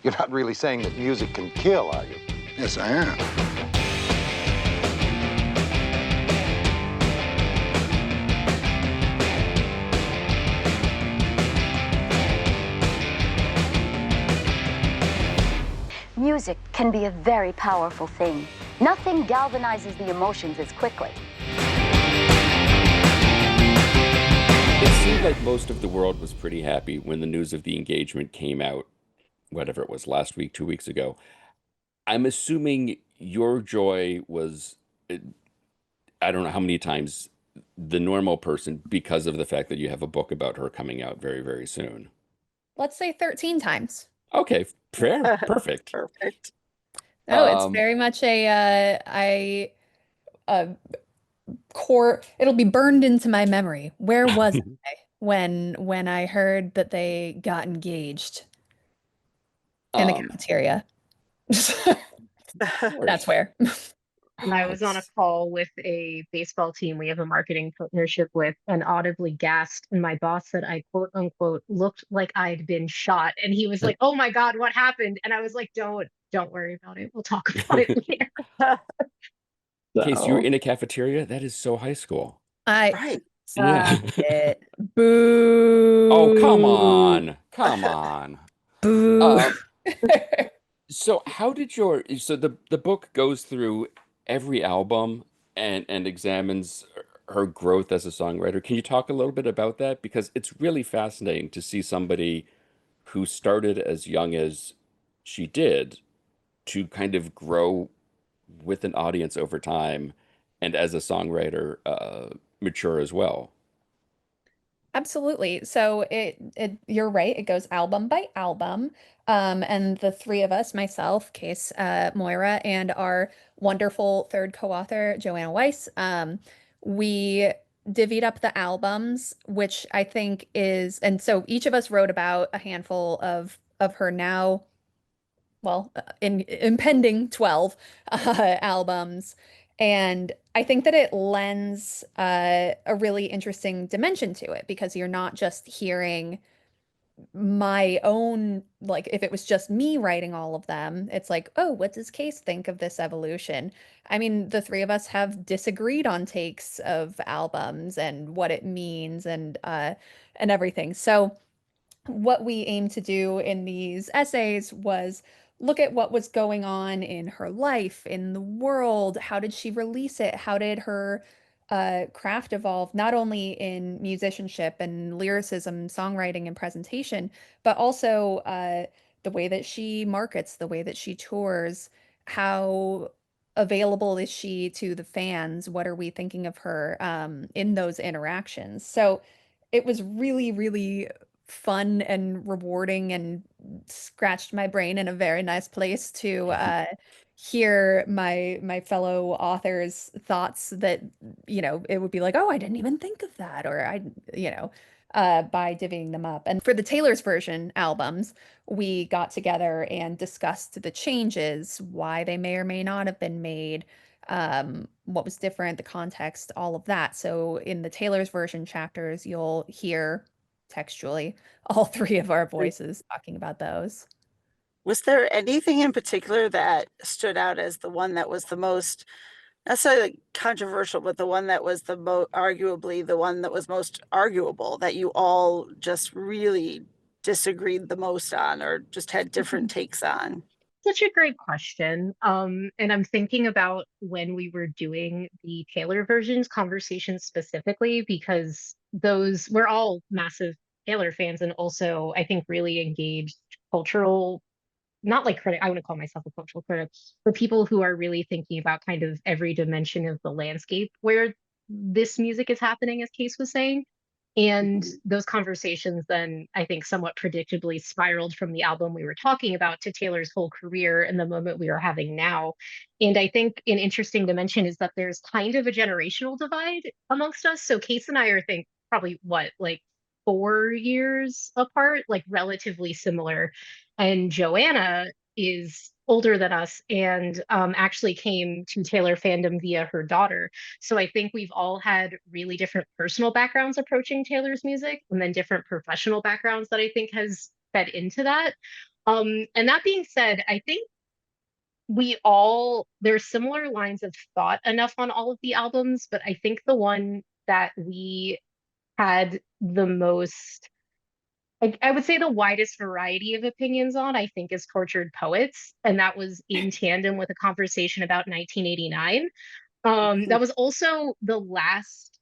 You're not really saying that music can kill, are you? Yes, I am. Music can be a very powerful thing. Nothing galvanizes the emotions as quickly. It seemed like most of the world was pretty happy when the news of the engagement came out, whatever it was, last week, 2 weeks ago. I'm assuming your joy was, uh, I don't know how many times the normal person because of the fact that you have a book about her coming out very, very soon. Let's say 13 times. Okay, fair, perfect. Perfect. No, it's Um, very much core, it'll be burned into my memory. Where was I when I heard that they got engaged in the um, cafeteria? of That's course. where. And I was on a That's call with a baseball team we have a marketing partnership with, and audibly gasped. And my boss said I quote unquote looked like I'd been shot. And he was like, "Oh my God, what happened?" And I was like, don't worry about it. We'll talk about it later. Case, you were So, in a cafeteria? That is so high school. I right. Yeah. stop it. Oh, come Boo. on. Come on. Boo. Um, so how did the book goes through every album and examines her growth as a songwriter. Can you talk a little bit about that? Because it's really fascinating to see somebody who started as young as she did to kind of grow with an audience over time and as a songwriter mature as well. Absolutely. So it you're right, it goes album by album. And the three of us, myself, Kase, Moira, and our wonderful third co-author, Joanna Weiss, we divvied up the albums, which I think is, and so each of us wrote about a handful of her now, well, in impending 12 albums. And I think that it lends a really interesting dimension to it because you're not just hearing my own, like if it was just me writing all of them, it's like, oh, what does Case think of this evolution? I mean, the three of us have disagreed on takes of albums and what it means and everything. So what we aim to do in these essays was look at what was going on in her life, in the world. How did she release it? How did her craft evolve, not only in musicianship and lyricism, songwriting, and presentation, but also the way that she markets, the way that she tours, how available is she to the fans? What are we thinking of her in those interactions? So it was really, really fun and rewarding and scratched my brain in a very nice place to hear my fellow authors' thoughts that, it would be like, oh, I didn't even think of that, or by divvying them up. And for the Taylor's version albums, we got together and discussed the changes, why they may or may not have been made, what was different, the context, all of that. So in the Taylor's version chapters, you'll hear textually all three of our voices talking about those. Was there anything in particular that stood out as the one that was the most, not necessarily like controversial, but the one that was the most arguably the one that was most arguable that you all just really disagreed the most on or just had different takes on? Such a great question. And I'm thinking about when we were doing the Taylor versions conversations specifically, because those we're all massive Taylor fans and also I think really engaged cultural, not like critic, I wouldn't call myself a cultural critic, for people who are really thinking about kind of every dimension of the landscape where this music is happening, as Case was saying. And those conversations then, I think, somewhat predictably spiraled from the album we were talking about to Taylor's whole career and the moment we are having now. And I think an interesting dimension is that there's kind of a generational divide amongst us. So Case and I are think probably what, like 4 years apart, like relatively similar. And Joanna is older than us and actually came to Taylor fandom via her daughter. So I think we've all had really different personal backgrounds approaching Taylor's music and then different professional backgrounds that I think has fed into that. And that being said, I think there's similar lines of thought enough on all of the albums, but I think the one that we had the most, I would say the widest variety of opinions on, I think, is Tortured Poets. And that was in tandem with a conversation about 1989. That was also the last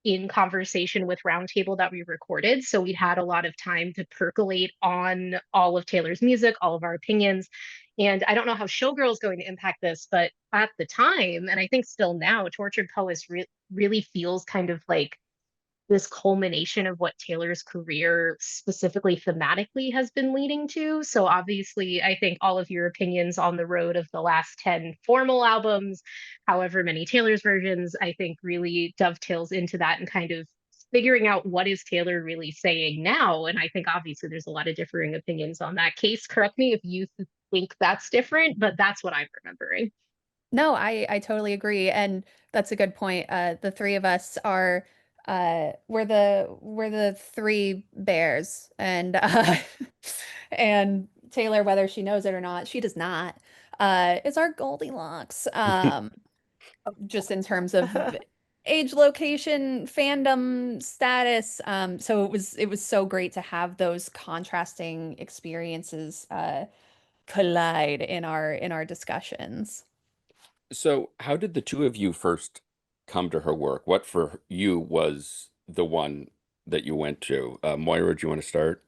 in conversation with Roundtable that we recorded. So we had a lot of time to percolate on all of Taylor's music, all of our opinions. And I don't know how Showgirl is going to impact this, but at the time, and I think still now, Tortured Poets really feels kind of like this culmination of what Taylor's career specifically thematically has been leading to. So obviously, I think all of your opinions on the road of the last 10 formal albums, however many Taylor's versions, I think really dovetails into that and kind of figuring out what is Taylor really saying now. And I think obviously there's a lot of differing opinions on that. Case, correct me if you think that's different, but that's what I'm remembering. No, I totally agree, and that's a good point. The three of us are we're the three bears, and and Taylor, whether she knows it or not, she does not, is our Goldilocks. Just in terms of age, location, fandom, status. So it was so great to have those contrasting experiences collide in our discussions. So, how did the two of you first come to her work? What for you was the one that you went to? Moira, do you want to start?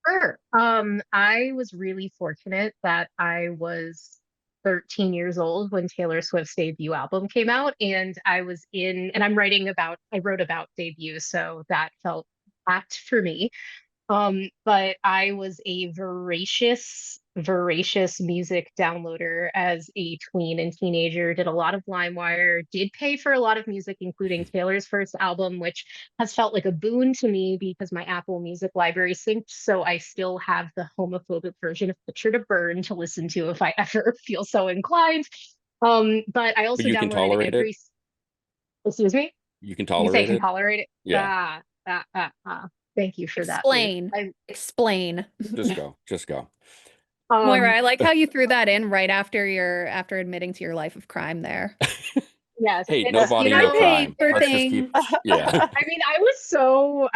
Sure. I was really fortunate that I was 13 years old when Taylor Swift's debut album came out, and and I wrote about debut, so that felt apt for me. But I was a voracious music downloader as a tween and teenager, did a lot of LimeWire, did pay for a lot of music, including Taylor's first album, which has felt like a boon to me because my Apple Music library synced. So I still have the homophobic version of Picture to Burn to listen to if I ever feel so inclined. But I But also you can downloaded tolerate it? excuse me? You can You say I tolerate can it? tolerate it? Yeah, Thank you for that, Ruth. Explain. Explain. just go. Just go. Moira, Um, I like how you threw that in right after admitting to your life of crime there. yes, Hey, no it's, body, I no pay crime. for Let's just keep, things. yeah. I mean, I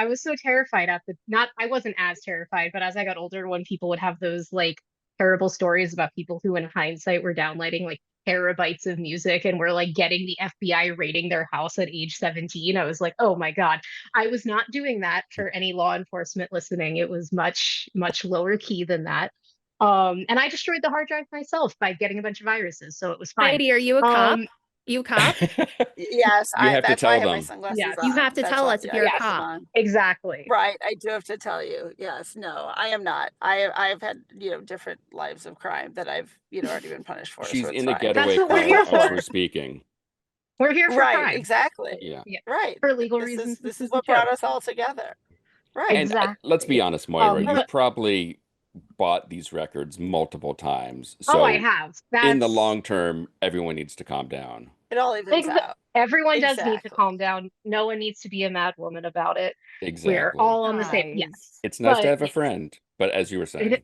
was so terrified at the not I wasn't as terrified, but as I got older, when people would have those like terrible stories about people who in hindsight were downloading like terabytes of music and were like getting the FBI raiding their house at age 17, I was like, oh my God. I was not doing that for any law enforcement listening. It was much lower key than that. And I destroyed the hard drive myself by getting a bunch of viruses, so it was fine. Heidi, are you a cop? Um, You a cop? Yes, You have to that's why I tell have my them. sunglasses yes, You have on. to That's tell why, us if yeah, I you're a keep yes, them cop. on. exactly. Right, I do have to tell you. Yes, no, I am not. I've had, different lives of crime that I've, already been punished for, so She's it's in the fine. That's getaway what we're car here as we're for. speaking. We're here for Right, crime. exactly. Yeah. Yeah. Right. For legal This is reasons, this this is is the what show. brought us all together. Right. And let's be Exactly. honest, Moira, you've But probably bought these records multiple times. oh, I So have. in the That's long term, everyone needs to calm down. It all evens ex out. everyone does need to Exactly. calm down. No one needs to be a mad woman about it. We're Exactly. all on the same. Yes. Guys. It's nice to But have a friend, but as you were saying.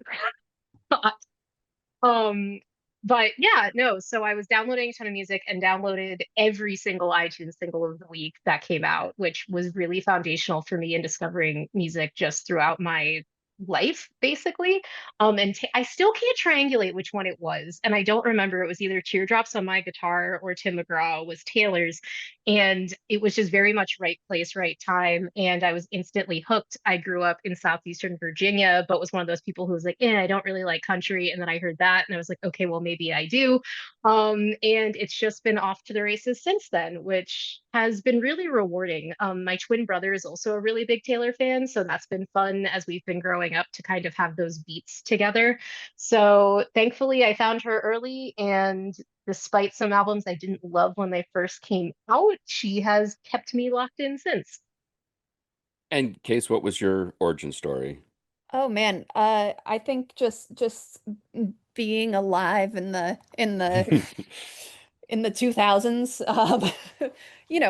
Um, but yeah, no, so I was downloading a ton of music and downloaded every single iTunes single of the week that came out, which was really foundational for me in discovering music just throughout my life, basically. And I still can't triangulate which one it was. And I don't remember. It was either Teardrops on My Guitar or Tim McGraw was Taylor's. And it was just very much right place, right time. And I was instantly hooked. I grew up in Southeastern Virginia, but was one of those people who was like, I don't really like country. And then I heard that and I was like, okay, well, maybe I do. And it's just been off to the races since then, which has been really rewarding. My twin brother is also a really big Taylor fan. So that's been fun as we've been growing up to kind of have those beats together. So thankfully, I found her early. And despite some albums I didn't love when they first came out, she has kept me locked in since. And Case, what was your origin story? Oh man, I think just being alive in the 2000s.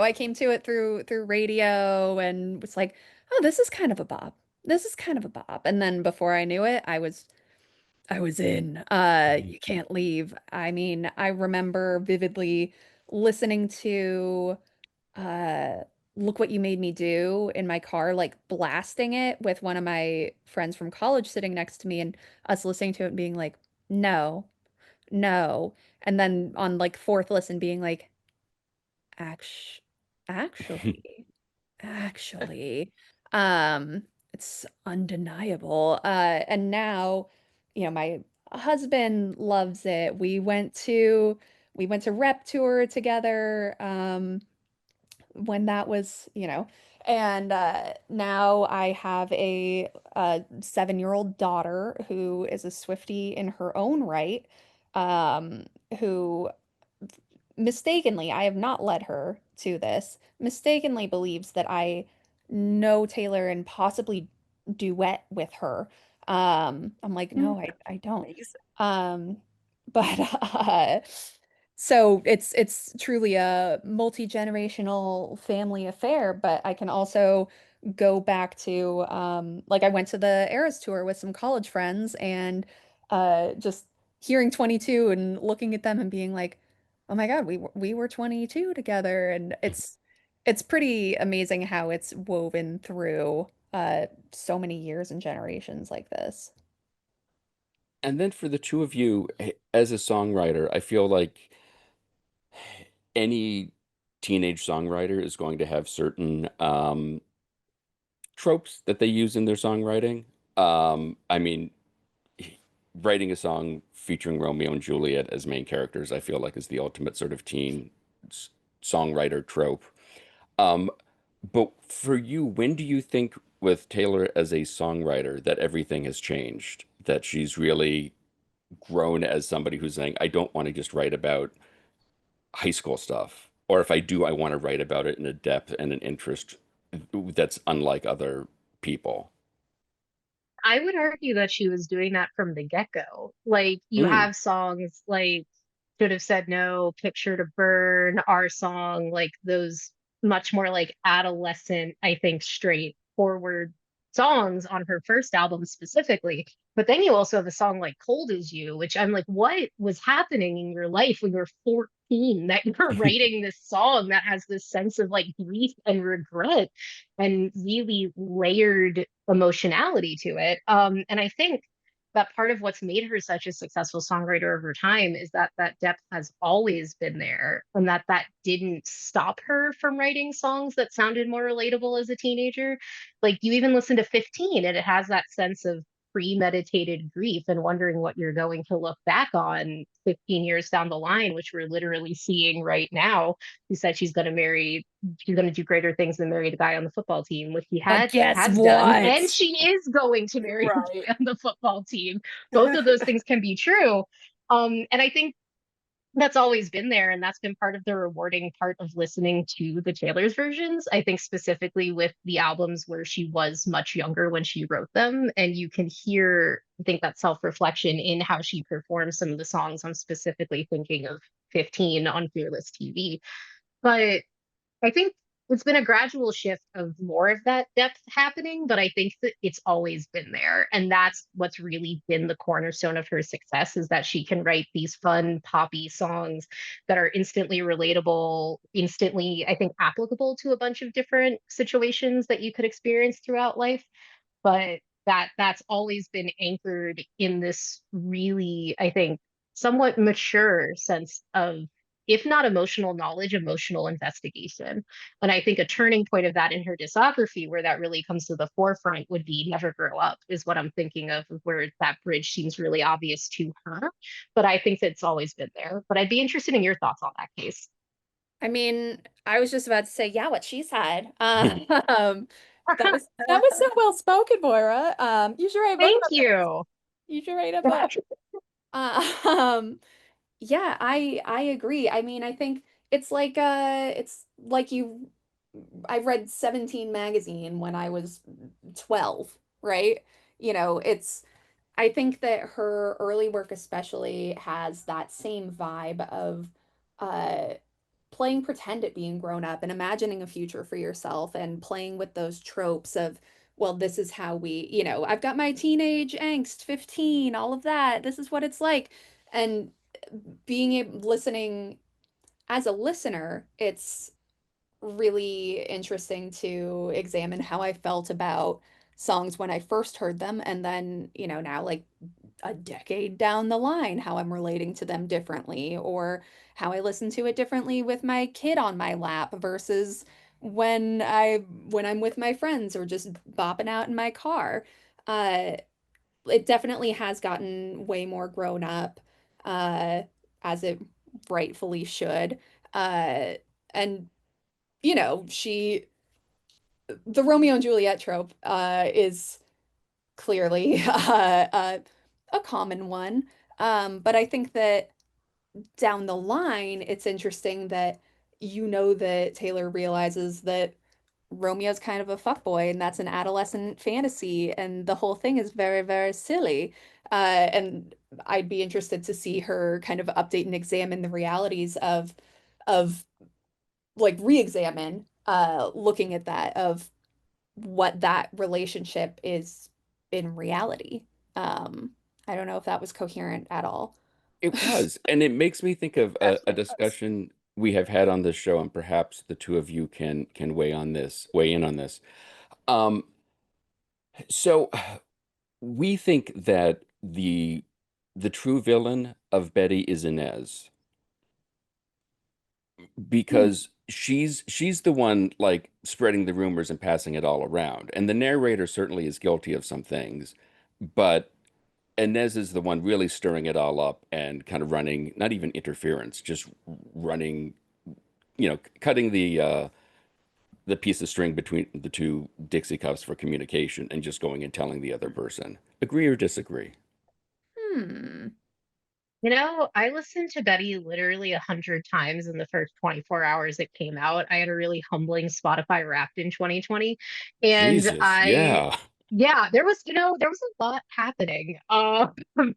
I came to it through radio and was like, oh, this is kind of a bop. This is kind of a bop. And then before I knew it, I was I was in. Mhm. You can't leave. I mean, I remember vividly listening to uh Look What You Made Me Do in my car, like blasting it with one of my friends from college sitting next to me and us listening to it and being like, no, no. And then on like fourth listen being like, Act actually, actually, um, it's undeniable. And now, my husband loves it. We went to rep tour together, when that was, and now I have a 7-year-old daughter who is a Swiftie in her own right, who mistakenly, I have not led her to this, mistakenly believes that I know Taylor and possibly duet with her. I'm like, no, I don't. Amazing. Um, but so it's truly a multi-generational family affair, but I can also go back to like I went to the Eras tour with some college friends and just hearing 22 and looking at them and being like, oh my God, we were 22 together, and it's pretty amazing how it's woven through so many years and generations like this. And then for the two of you, as a songwriter, I feel like any teenage songwriter is going to have certain tropes that they use in their songwriting. I mean, writing a song featuring Romeo and Juliet as main characters, I feel like is the ultimate sort of teen songwriter trope. Um, but for you, when do you think with Taylor as a songwriter that everything has changed? That she's really grown as somebody who's saying, I don't want to just write about high school stuff. Or if I do, I want to write about it in a depth and an interest that's unlike other people. I would argue that she was doing that from the get-go. Like you Mm. have songs like Should Have Said No, Picture to Burn, Our Song, like those much more like adolescent, I think, straightforward songs on her first album specifically. But then you also have a song like Cold As You, which I'm like, what was happening in your life when you were 14 that you're writing this song that has this sense of like grief and regret and really layered emotionality to it. And I think that part of what's made her such a successful songwriter over time is that that depth has always been there and that didn't stop her from writing songs that sounded more relatable as a teenager. Like you even listen to 15 and it has that sense of premeditated grief and wondering what you're going to look back on 15 years down the line, which we're literally seeing right now. Who said she's going to do greater things than marry the guy on the football team, which he But guess has done, and what? she is going to marry the Right. guy on the football team. Both of those things can be true. And I think that's always been there, and that's been part of the rewarding part of listening to the Taylor's versions. I think specifically with the albums where she was much younger when she wrote them, and you can hear, I think, that self-reflection in how she performs some of the songs. I'm specifically thinking of 15 on Fearless TV. But I think it's been a gradual shift of more of that depth happening, but I think that it's always been there. And that's what's really been the cornerstone of her success is that she can write these fun, poppy songs that are instantly relatable, instantly, I think, applicable to a bunch of different situations that you could experience throughout life. But that's always been anchored in this really, I think, somewhat mature sense of, if not emotional knowledge, emotional investigation. And I think a turning point of that in her discography, where that really comes to the forefront, would be Never Grow Up, is what I'm thinking of, where that bridge seems really obvious to her. But I think that it's always been there. But I'd be interested in your thoughts on that case. I mean, I was just about to say, yeah, what she said. That was so well spoken, Moira. You should write a book Thank about this. you. You should write a book. Um, yeah, I agree. I mean, I think it's like I read 17 magazine when I was 12, right? It's I think that her early work especially has that same vibe of uh playing pretend at being grown up and imagining a future for yourself and playing with those tropes of well, this is how we, I've got my teenage angst, 15, all of that. This is what it's like. And being able listening as a listener, it's really interesting to examine how I felt about songs when I first heard them, and then, now like a decade down the line, how I'm relating to them differently, or how I listen to it differently with my kid on my lap versus when I'm with my friends or just bopping out in my car. Uh, it definitely has gotten way more grown up, uh, as it rightfully should. And the Romeo and Juliet trope is clearly a common one. But I think that down the line, it's interesting that that Taylor realizes that Romeo's kind of a fuckboy and that's an adolescent fantasy, and the whole thing is very, very silly. And I'd be interested to see her kind of update and examine the realities of like re-examine looking at that of what that relationship is in reality. Um, I don't know if that was coherent at all. It was, and it makes me think of a Definitely was. discussion we have had on this show, and perhaps the two of you can weigh in on this. Um, so we think that the true villain of Betty is Inez because she's the one like spreading the rumors and passing it all around. And the narrator certainly is guilty of some things, but Inez is the one really stirring it all up and kind of running, not even interference, just running, cutting the piece of string between the two Dixie cups for communication and just going and telling the other person. Agree or disagree? Hmm. I listened to Betty literally 100 times in the first 24 hours it came out. I had a really humbling Spotify Wrapped in 2020, and Jesus, yeah. yeah, there was a lot happening.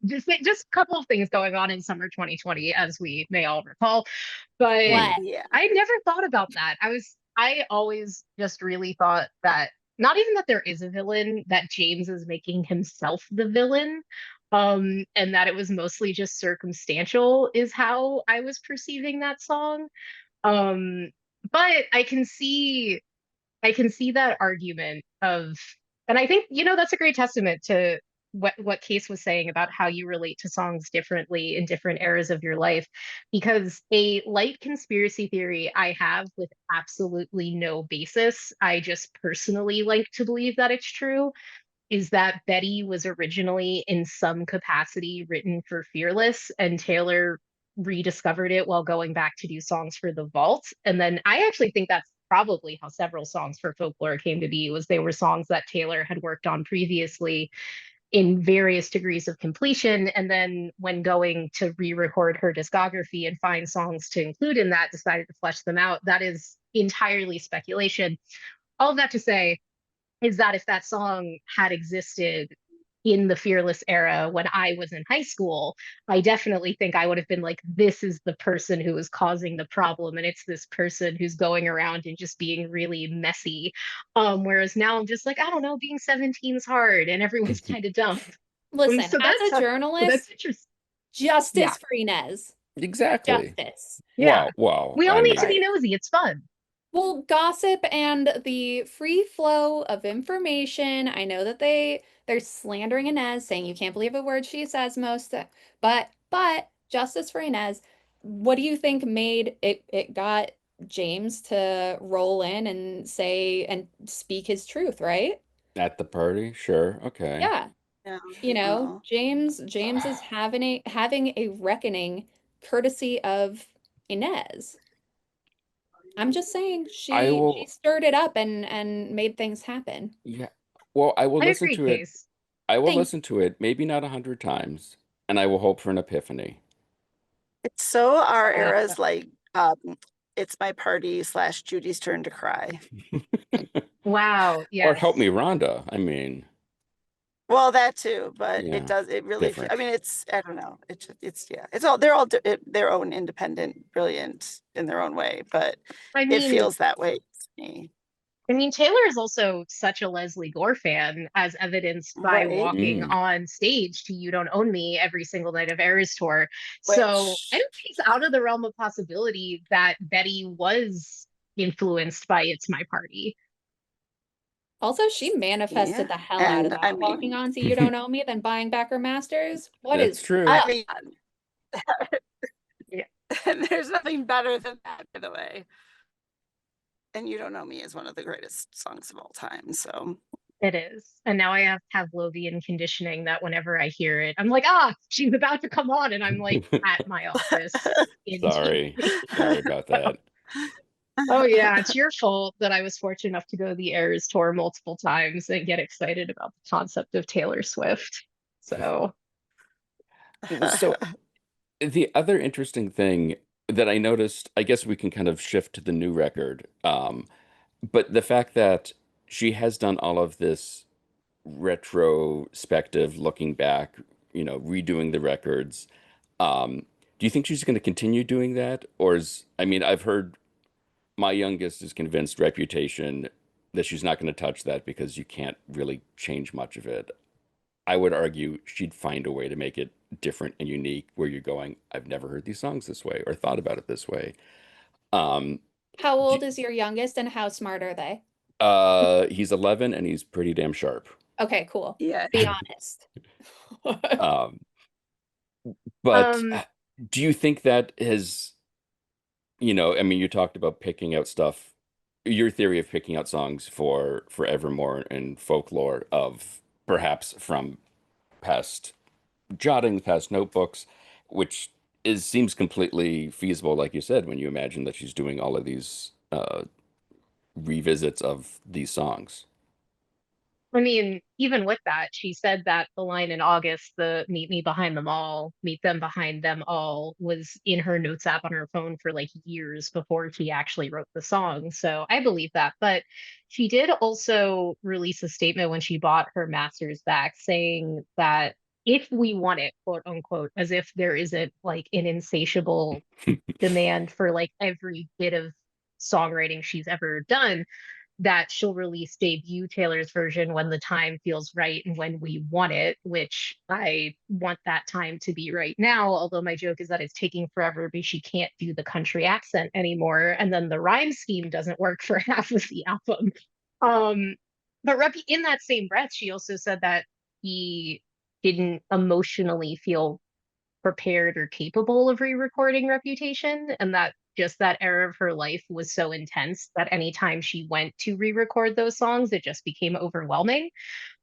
Just a couple of things going on in summer 2020, as we may all recall. But Hmm. What? Yeah. I never thought about that. I always just really thought that not even that there is a villain, that James is making himself the villain, and that it was mostly just circumstantial is how I was perceiving that song. Um, but I can see that argument of, and I think, that's a great testament to what Case was saying about how you relate to songs differently in different eras of your life. Because a light conspiracy theory I have with absolutely no basis, I just personally like to believe that it's true, is that Betty was originally in some capacity written for Fearless, and Taylor rediscovered it while going back to do songs for The Vault. And then I actually think that's probably how several songs for Folklore came to be, was they were songs that Taylor had worked on previously in various degrees of completion, and then when going to re-record her discography and find songs to include in that, decided to flesh them out. That is entirely speculation. All of that to say is that if that song had existed in the Fearless era when I was in high school, I definitely think I would have been like, this is the person who is causing the problem. And it's this person who's going around and just being really messy. Whereas now I'm just like, I don't know, being 17 is hard and everyone's kind of dumb. Listen, So as a that's journalist, interesting. Yeah. justice for Inez. Exactly. Justice. Yeah. Wow. We all I need to mean, be nosy. It's fun. Well, gossip and the free flow of information. I know that they're slandering Inez, saying you can't believe a word she says most, but justice for Inez. What do you think made it got James to roll in and say and speak his truth, right? at the party, sure, okay. Yeah. Yeah. You know, Well, James is having a reckoning courtesy of Inez. I'm just saying I she will, stirred it up and made things happen. yeah. Well, I will I listen agree, to it. Case. I will Thank listen to it, maybe not 100 times, and I will hope for an epiphany. it's so our Uh, era's like, it's my party slash Judy's turn to cry. wow. Or help Yes. me, Rhonda. I mean, Well, that too, but yeah, it really, I different. mean, I don't know. Yeah, their own independent, brilliant in their own way, but I it mean, feels that way to me. I mean, Taylor is also such a Leslie Gore fan, as evidenced by Right. walking Mm. on stage to You Don't Own Me every single night of Eras Tour. So I Which, don't think it's out of the realm of possibility that Betty was influenced by It's My Party. Also, she manifested yeah. the hell out of And I that, walking mean, on to You Don't Know Me, then buying back her masters. What That's is true. I up? mean, Yeah, there's nothing better than that, by the way. And You Don't Know Me is one of the greatest songs of all time. So it is. And now I have Pavlovian conditioning that whenever I hear it, I'm like, ah, she's about to come on. And I'm like at my office in Sorry. tears. Sorry about that. Oh yeah, it's your fault that I was fortunate enough to go to the Eras tour multiple times and get excited about the concept of Taylor Swift. So, So the other interesting thing that I noticed, I guess we can kind of shift to the new record, but the fact that she has done all of this retrospective looking back, redoing the records. Do you think she's going to continue doing that? Or I mean, I've heard my youngest is convinced Reputation that she's not going to touch that because you can't really change much of it. I would argue she'd find a way to make it different and unique where you're going, I've never heard these songs this way or thought about it this way. Um, How do, old is your youngest and how smart are they? he's 11 and he's pretty damn sharp. Okay, cool. yeah. Be honest. Um, but um, do you think that has, I mean, you talked about picking out stuff, your theory of picking out songs for Evermore and Folklore of perhaps from past jottings, past notebooks, which seems completely feasible, like you said, when you imagine that she's doing all of these revisits of these songs. I mean, even with that, she said that the line in August, the meet me behind them all, meet them behind them all, was in her notes app on her phone for like years before she actually wrote the song. So I believe that. But she did also release a statement when she bought her master's back saying that if we want it, quote unquote, as if there isn't like an insatiable demand for like every bit of songwriting she's ever done, that she'll release debut Taylor's version when the time feels right and when we want it, which I want that time to be right now. Although my joke is that it's taking forever because she can't do the country accent anymore. And then the rhyme scheme doesn't work for half of the album. Um, but in that same breath, she also said that he didn't emotionally feel prepared or capable of re-recording Reputation, and that just that era of her life was so intense that anytime she went to re-record those songs, it just became overwhelming.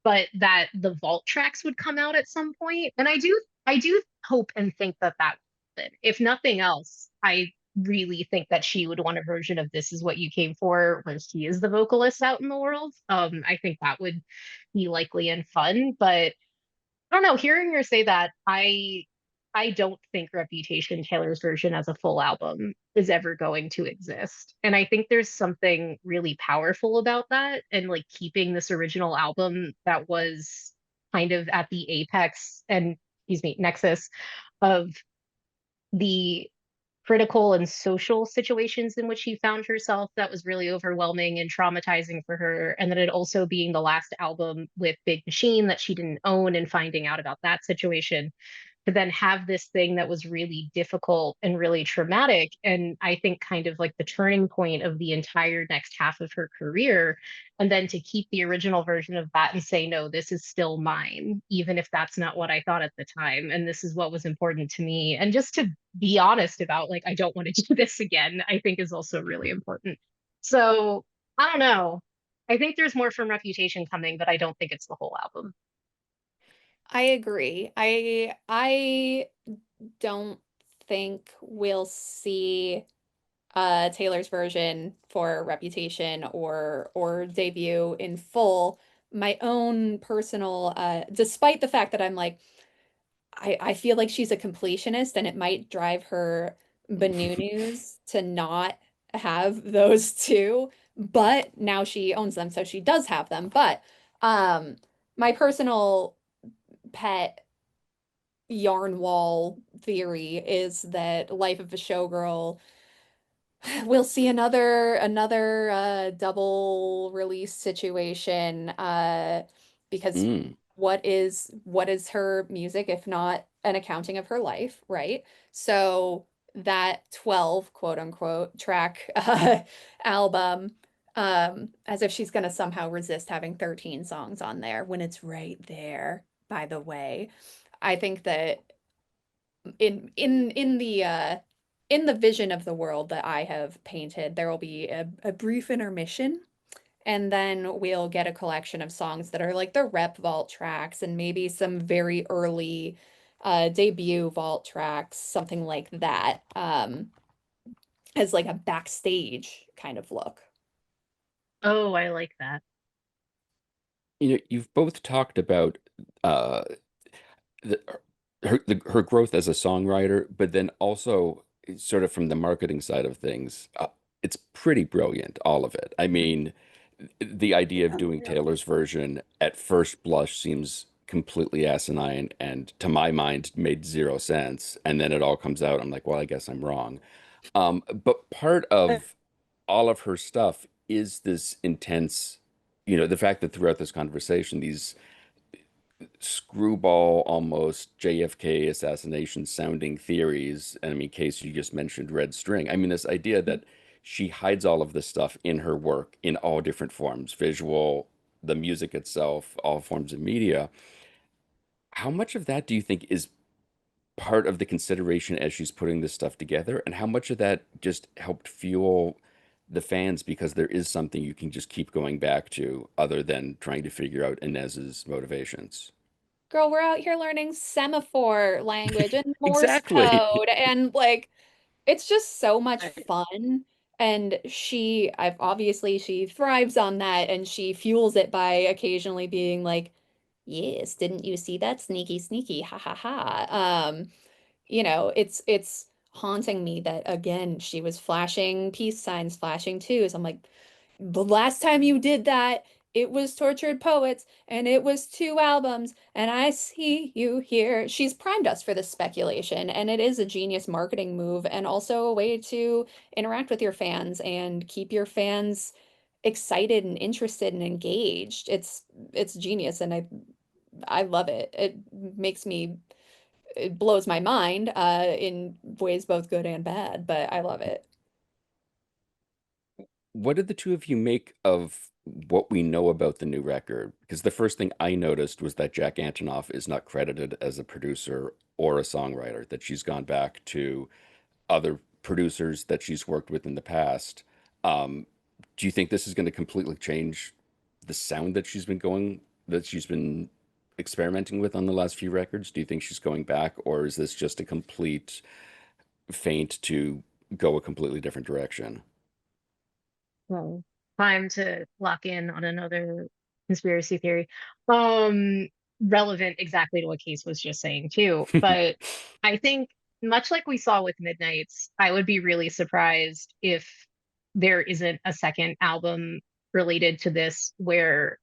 But that the vault tracks would come out at some point, and I do hope and think that that would happen. If nothing else, I really think that she would want a version of This Is What You Came For when she is the vocalist out in the world. I think that would be likely and fun, but I don't know. Hearing her say that, I don't think Reputation, Taylor's version as a full album, is ever going to exist. And I think there's something really powerful about that and like keeping this original album that was kind of at the apex and excuse me, nexus of the critical and social situations in which she found herself that was really overwhelming and traumatizing for her. And then it also being the last album with Big Machine that she didn't own and finding out about that situation to then have this thing that was really difficult and really traumatic. And I think kind of like the turning point of the entire next half of her career. And then to keep the original version of that and say, no, this is still mine, even if that's not what I thought at the time. And this is what was important to me. And just to be honest about, like, I don't want to do this again, I think is also really important. So I don't know. I think there's more from Reputation coming, but I don't think it's the whole album. I agree. I don't think we'll see Taylor's version for Reputation or debut in full. My own personal despite the fact that I'm like I feel like she's a completionist and it might drive her bananas to not have those two, but now she owns them, so she does have them. But my personal pet yarn wall theory is that Life of a Showgirl we'll see another double release situation because Mm. what is her music if not an accounting of her life, right? So that 12 quote unquote track album, as if she's going to somehow resist having 13 songs on there when it's right there, by the way. I think that in the vision of the world that I have painted, there will be a brief intermission, and then we'll get a collection of songs that are like the rep vault tracks and maybe some very early debut vault tracks, something like that, as like a backstage kind of look. Oh, I like that. You've both talked about uh, the, her growth as a songwriter, but then also sort of from the marketing side of things, it's pretty brilliant, all of it. I mean, the idea of doing Yeah. Taylor's version at first blush seems completely asinine and to my mind made zero sense. And then it all comes out. I'm like, well, I guess I'm wrong. But part of all of her stuff is this intense, the fact that throughout this conversation, these screwball, almost JFK assassination sounding theories. And I mean, Case, you just mentioned Red String. I mean, this idea that she hides all of this stuff in her work in all different forms, visual, the music itself, all forms of media. How much of that do you think is part of the consideration as she's putting this stuff together? And how much of that just helped fuel the fans because there is something you can just keep going back to other than trying to figure out Inez's motivations? Girl, we're out here learning semaphore language and Morse Exactly. code and like it's just so much Right. fun. And I've obviously she thrives on that and she fuels it by occasionally being like, yes, didn't you see that? Sneaky, sneaky, ha ha ha. It's haunting me that again, she was flashing peace signs, flashing twos. I'm like, the last time you did that, it was Tortured Poets and it was 2 albums, and I see you here. She's primed us for this speculation, and it is a genius marketing move and also a way to interact with your fans and keep your fans excited and interested and engaged. It's genius, and I love it. It blows my mind in ways both good and bad, but I love it. What did the two of you make of what we know about the new record? Because the first thing I noticed was that Jack Antonoff is not credited as a producer or a songwriter, that she's gone back to other producers that she's worked with in the past. Um, do you think this is going to completely change the sound that she's been experimenting with on the last few records? Do you think she's going back, or is this just a complete feint to go a completely different direction? Well, time to lock in on another conspiracy theory. Um, Relevant exactly to what Case was just saying too. But I think much like we saw with Midnight's, I would be really surprised if there isn't a second album related to this where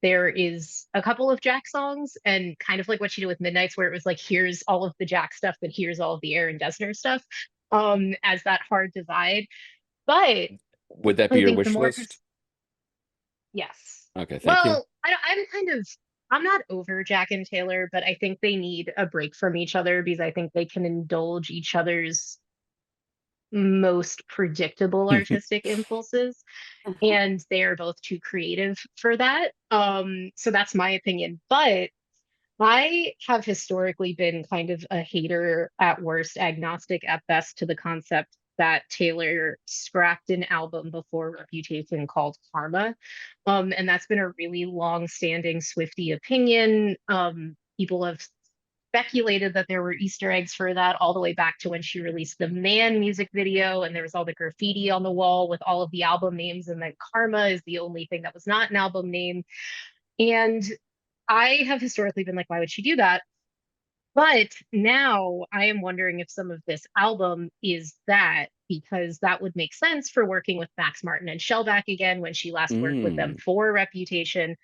there is a couple of Jack songs and kind of like what she did with Midnight's, where it was like, here's all of the Jack stuff, but here's all of the Aaron Dessner stuff, as that hard divide. But Would that be I your think the wish more list? yes. Okay, thank you. Well, I'm not over Jack and Taylor, but I think they need a break from each other because I think they can indulge each other's most predictable artistic impulses, and they are both too creative for that. So that's my opinion. But I have historically been kind of a hater at worst, agnostic at best to the concept that Taylor scrapped an album before Reputation called Karma. And that's been a really long-standing Swiftie opinion. People have speculated that there were Easter eggs for that all the way back to when she released the Man music video, and there was all the graffiti on the wall with all of the album names, and then Karma is the only thing that was not an album name. And I have historically been like, why would she do that? But now I am wondering if some of this album is that, because that would make sense for working with Max Martin and Shellback again when she last worked with them Mm. for Reputation.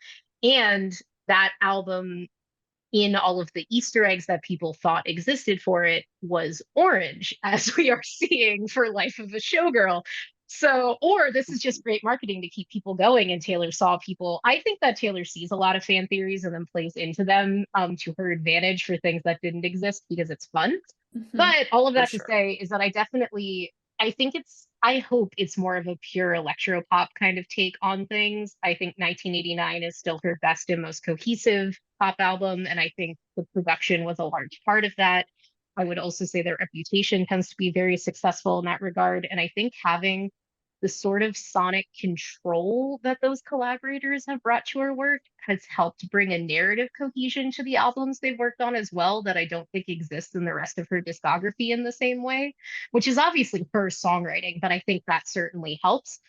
And that album in all of the Easter eggs that people thought existed for it was orange, as we are seeing for Life of a Showgirl. So, or this is just great marketing to keep people going. And Taylor saw people. I think that Taylor sees a lot of fan theories and then plays into them to her advantage for things that didn't exist because it's fun. Mhm. But all of For that to sure. say is that I think I hope it's more of a pure electro pop kind of take on things. I think 1989 is still her best and most cohesive pop album, and I think the production was a large part of that. I would also say their reputation tends to be very successful in that regard, and I think having the sort of sonic control that those collaborators have brought to her work has helped bring a narrative cohesion to the albums they've worked on as well that I don't think exists in the rest of her discography in the same way, which is obviously her songwriting, but I think that certainly helps.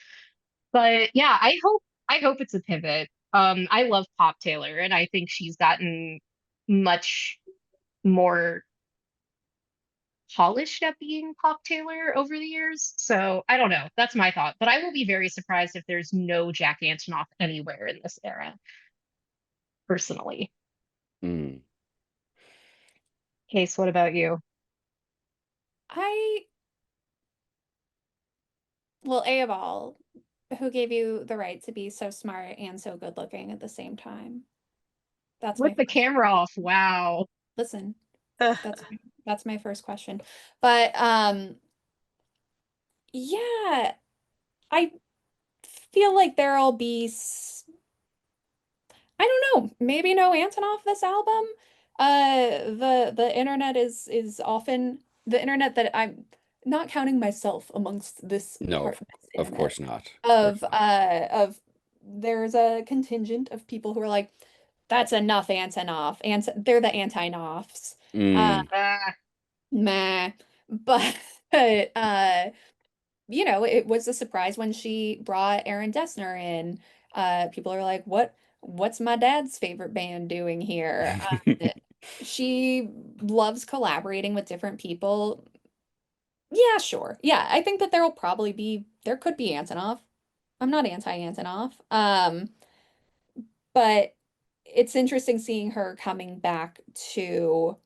But yeah, I hope it's a pivot. I love Pop Taylor, and I think she's gotten much more polished at being Pop Taylor over the years. So I don't know. That's my thought. But I will be very surprised if there's no Jack Antonoff anywhere in this era, personally. Mm. Case, what about you? I, well, A of all, who gave you the right to be so smart and so good looking at the same time? That's With my the first. camera off, wow. Listen, Ugh. that's my first question. But yeah, I feel like there'll be I don't know, maybe no Antonov this album. The internet is often the internet that I'm not counting myself amongst this No, part of this of internet course not. Of course of not. there's a contingent of people who are like, that's enough Antonov, and they're the anti-noffs. Mm. Ah, Meh. But it was a surprise when she brought Aaron Dessner in. People are like, what's my dad's favorite band doing here? She loves collaborating with different people. Yeah, sure. Yeah, I think that there could be Antonov. I'm not anti-Antonov. But it's interesting seeing her coming back to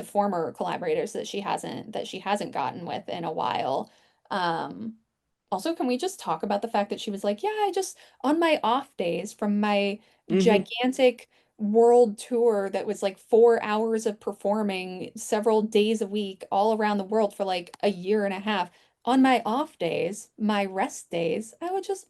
former collaborators that she hasn't gotten with in a while. Um, Also, can we just talk about the fact that she was like, yeah, I just on my off days from my Hmm. gigantic world tour that was like 4 hours of performing several days a week all around the world for like a year and a half. On my off days, my rest days, I would just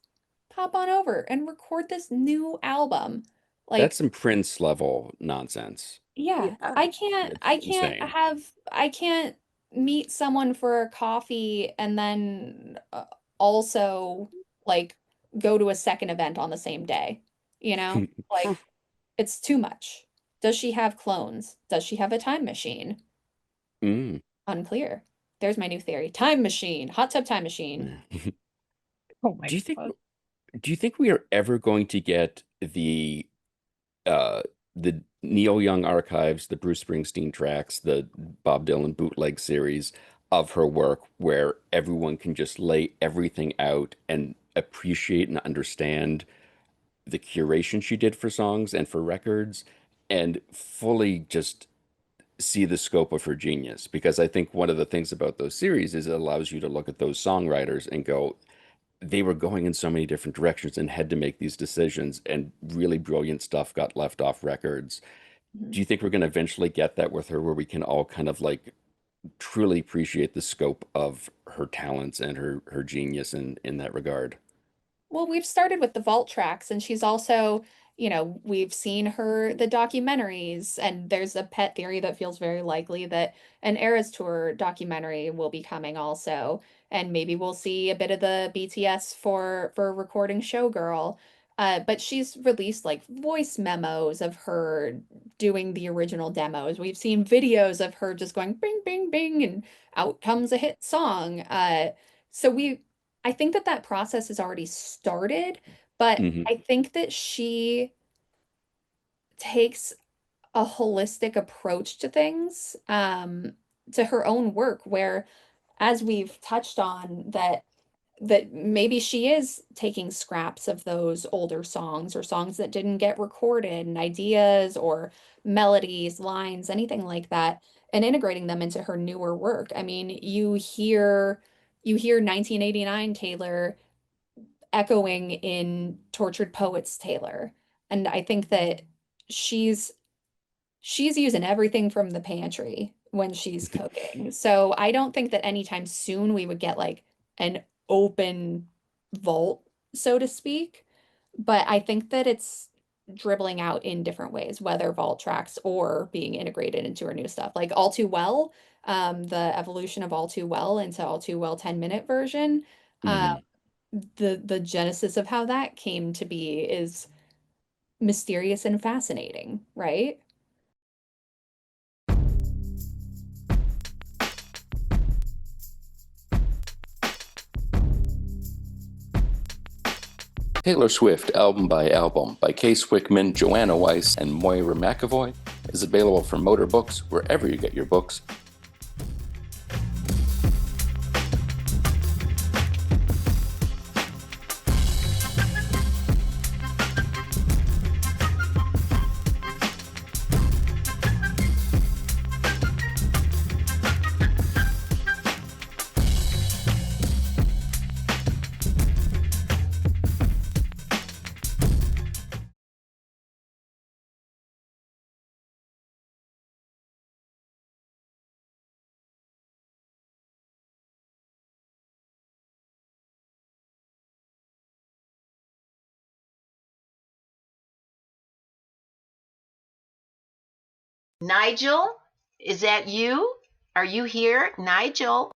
pop on over and record this new album. That's Like, some Prince level nonsense. yeah, Yeah. I can't It's I can't insane. have I can't meet someone for a coffee and then also like go to a second event on the same day. You know? Like it's too much. Does she have clones? Does she have a time machine? Mm. Unclear. There's my new theory. Time machine, hot tub time machine. oh my Do you think God. do you think we are ever going to get uh the Neil Young archives, the Bruce Springsteen tracks, the Bob Dylan bootleg series of her work where everyone can just lay everything out and appreciate and understand the curation she did for songs and for records and fully just see the scope of her genius? Because I think one of the things about those series is it allows you to look at those songwriters and go, they were going in so many different directions and had to make these decisions, and really brilliant stuff got left off records. Mhm. Do you think we're going to eventually get that with her where we can all kind of like truly appreciate the scope of her talents and her genius in that regard? Well, we've started with the vault tracks, and she's also, we've seen the documentaries, and there's a pet theory that feels very likely that an Eras Tour documentary will be coming also, and maybe we'll see a bit of the BTS for recording Showgirl. But she's released like voice memos of her doing the original demos. We've seen videos of her just going bing, bing, bing, and out comes a hit song. So I think that that process has already started, but Hmm. I think that she takes a holistic approach to things, to her own work, where, as we've touched on, that that maybe she is taking scraps of those older songs or songs that didn't get recorded and ideas or melodies, lines, anything like that, and integrating them into her newer work. I mean, you hear 1989 Taylor echoing in Tortured Poets Taylor. And I think that she's she's using everything from the pantry when she's cooking. So I don't think that anytime soon we would get like an open vault, so to speak. But I think that it's dribbling out in different ways, whether vault tracks or being integrated into her new stuff. Like All Too Well, the evolution of All Too Well into All Too Well 10-minute version. Hmm. The genesis of how that came to be is mysterious and fascinating, right? Taylor Swift, Album by Kase, Wickman, Joanna Weiss, and Moira McAvoy is available from Motorbooks wherever you get your books. Nigel, is that you? Are you here, Nigel?